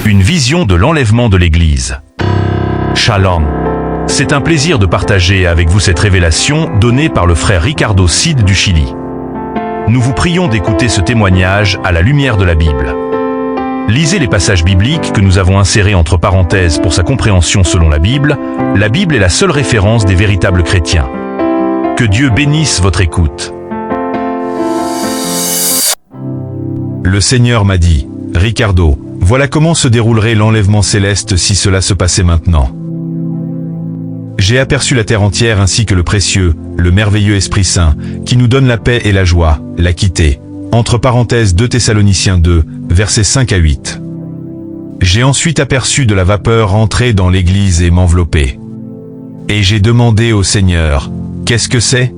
Une vision de l'enlèvement de l'Église. Shalom. C'est un plaisir de partager avec vous cette révélation donnée par le frère Ricardo Cid du Chili. Nous vous prions d'écouter ce témoignage à la lumière de la Bible. Lisez les passages bibliques que nous avons insérés entre parenthèses pour sa compréhension selon la Bible. La Bible est la seule référence des véritables chrétiens. Que Dieu bénisse votre écoute. Le Seigneur m'a dit, Ricardo, voilà comment se déroulerait l'enlèvement céleste si cela se passait maintenant. J'ai aperçu la terre entière ainsi que le précieux, le merveilleux Esprit Saint, qui nous donne la paix et la joie, l'a quitté. Entre parenthèses 2 Thessaloniciens 2, versets 5 à 8. J'ai ensuite aperçu de la vapeur entrer dans l'église et m'envelopper. Et j'ai demandé au Seigneur, qu'est-ce que c'est?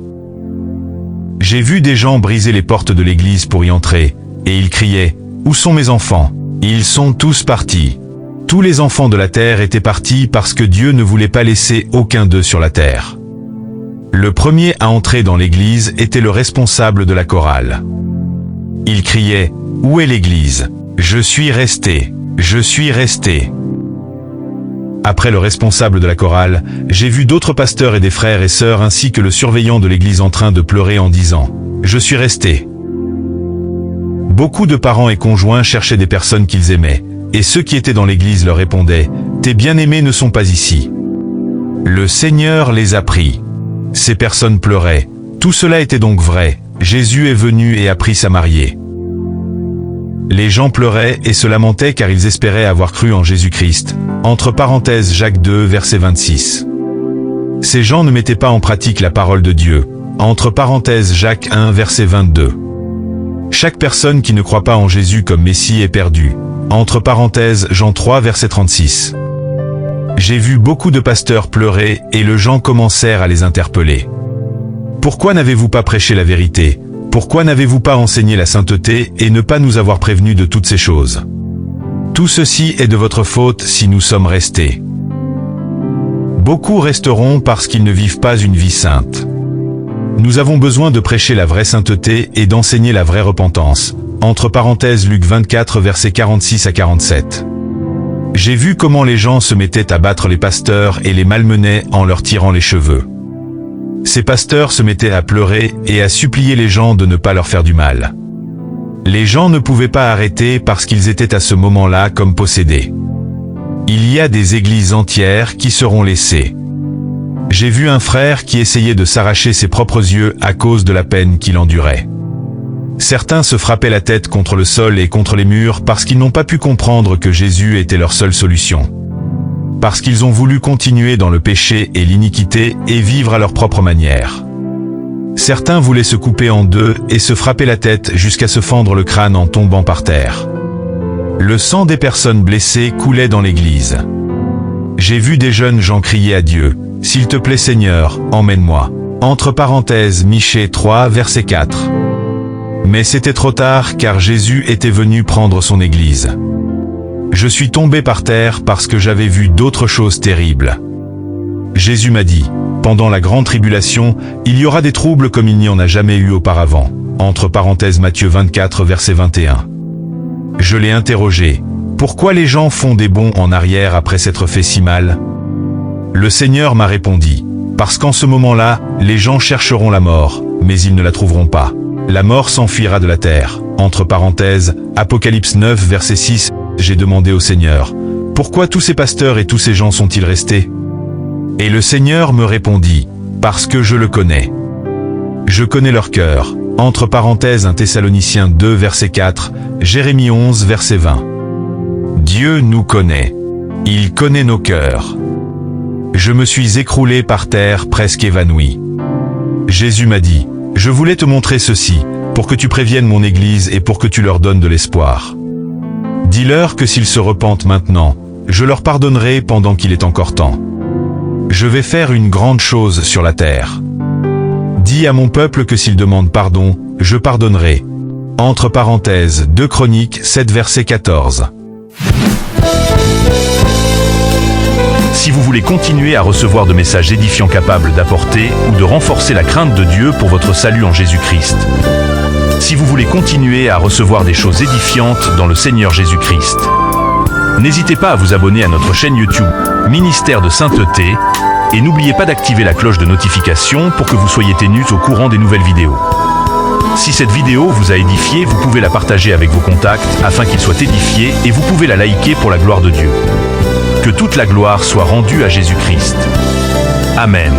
J'ai vu des gens briser les portes de l'église pour y entrer, et ils criaient, où sont mes enfants? Ils sont tous partis. Tous les enfants de la terre étaient partis parce que Dieu ne voulait pas laisser aucun d'eux sur la terre. Le premier à entrer dans l'église était le responsable de la chorale. Il criait, où est l'église? Je suis resté. Je suis resté. Après le responsable de la chorale, j'ai vu d'autres pasteurs et des frères et sœurs ainsi que le surveillant de l'église en train de pleurer en disant, je suis resté. Beaucoup de parents et conjoints cherchaient des personnes qu'ils aimaient, et ceux qui étaient dans l'église leur répondaient, tes bien-aimés ne sont pas ici. Le Seigneur les a pris. Ces personnes pleuraient. Tout cela était donc vrai. Jésus est venu et a pris sa mariée. Les gens pleuraient et se lamentaient car ils espéraient avoir cru en Jésus-Christ. Entre parenthèses Jacques 2, verset 26. Ces gens ne mettaient pas en pratique la parole de Dieu. Entre parenthèses Jacques 1, verset 22. Chaque personne qui ne croit pas en Jésus comme Messie est perdue. Entre parenthèses Jean 3, verset 36. J'ai vu beaucoup de pasteurs pleurer et les gens commencèrent à les interpeller. Pourquoi n'avez-vous pas prêché la vérité? Pourquoi n'avez-vous pas enseigné la sainteté et ne pas nous avoir prévenus de toutes ces choses? Tout ceci est de votre faute si nous sommes restés. Beaucoup resteront parce qu'ils ne vivent pas une vie sainte. Nous avons besoin de prêcher la vraie sainteté et d'enseigner la vraie repentance. Entre parenthèses Luc 24 versets 46 à 47. J'ai vu comment les gens se mettaient à battre les pasteurs et les malmenaient en leur tirant les cheveux. Ces pasteurs se mettaient à pleurer et à supplier les gens de ne pas leur faire du mal. Les gens ne pouvaient pas arrêter parce qu'ils étaient à ce moment-là comme possédés. Il y a des églises entières qui seront laissées. J'ai vu un frère qui essayait de s'arracher ses propres yeux à cause de la peine qu'il endurait. Certains se frappaient la tête contre le sol et contre les murs parce qu'ils n'ont pas pu comprendre que Jésus était leur seule solution. Parce qu'ils ont voulu continuer dans le péché et l'iniquité et vivre à leur propre manière. Certains voulaient se couper en deux et se frapper la tête jusqu'à se fendre le crâne en tombant par terre. Le sang des personnes blessées coulait dans l'église. J'ai vu des jeunes gens crier à Dieu, « S'il te plaît Seigneur, emmène-moi ». Entre parenthèses Michée 3, verset 4. Mais c'était trop tard car Jésus était venu prendre son église. Je suis tombé par terre parce que j'avais vu d'autres choses terribles. Jésus m'a dit, pendant la grande tribulation, il y aura des troubles comme il n'y en a jamais eu auparavant. Entre parenthèses Matthieu 24, verset 21. Je l'ai interrogé, pourquoi les gens font des bonds en arrière après s'être fait si mal? Le Seigneur m'a répondu, parce qu'en ce moment-là, les gens chercheront la mort, mais ils ne la trouveront pas. La mort s'enfuira de la terre. Entre parenthèses, Apocalypse 9, verset 6, j'ai demandé au Seigneur, pourquoi tous ces pasteurs et tous ces gens sont-ils restés? Et le Seigneur me répondit, parce que je le connais. Je connais leur cœur. Entre parenthèses 1 Thessaloniciens 2, verset 4, Jérémie 11, verset 20. Dieu nous connaît. Il connaît nos cœurs. Je me suis écroulé par terre presque évanoui. Jésus m'a dit, je voulais te montrer ceci, pour que tu préviennes mon Église et pour que tu leur donnes de l'espoir. Dis-leur que s'ils se repentent maintenant, je leur pardonnerai pendant qu'il est encore temps. Je vais faire une grande chose sur la terre. Dis à mon peuple que s'ils demandent pardon, je pardonnerai. Entre parenthèses 2 Chroniques 7 verset 14. Si vous voulez continuer à recevoir de messages édifiants capables d'apporter ou de renforcer la crainte de Dieu pour votre salut en Jésus-Christ, si vous voulez continuer à recevoir des choses édifiantes dans le Seigneur Jésus-Christ, N'hésitez pas à vous abonner à notre chaîne YouTube Ministère de Sainteté et n'oubliez pas d'activer la cloche de notification pour que vous soyez tenus au courant des nouvelles vidéos. Si cette vidéo vous a édifié, vous pouvez la partager avec vos contacts afin qu'ils soient édifiés et vous pouvez la liker pour la gloire de Dieu. Que toute la gloire soit rendue à Jésus-Christ. Amen.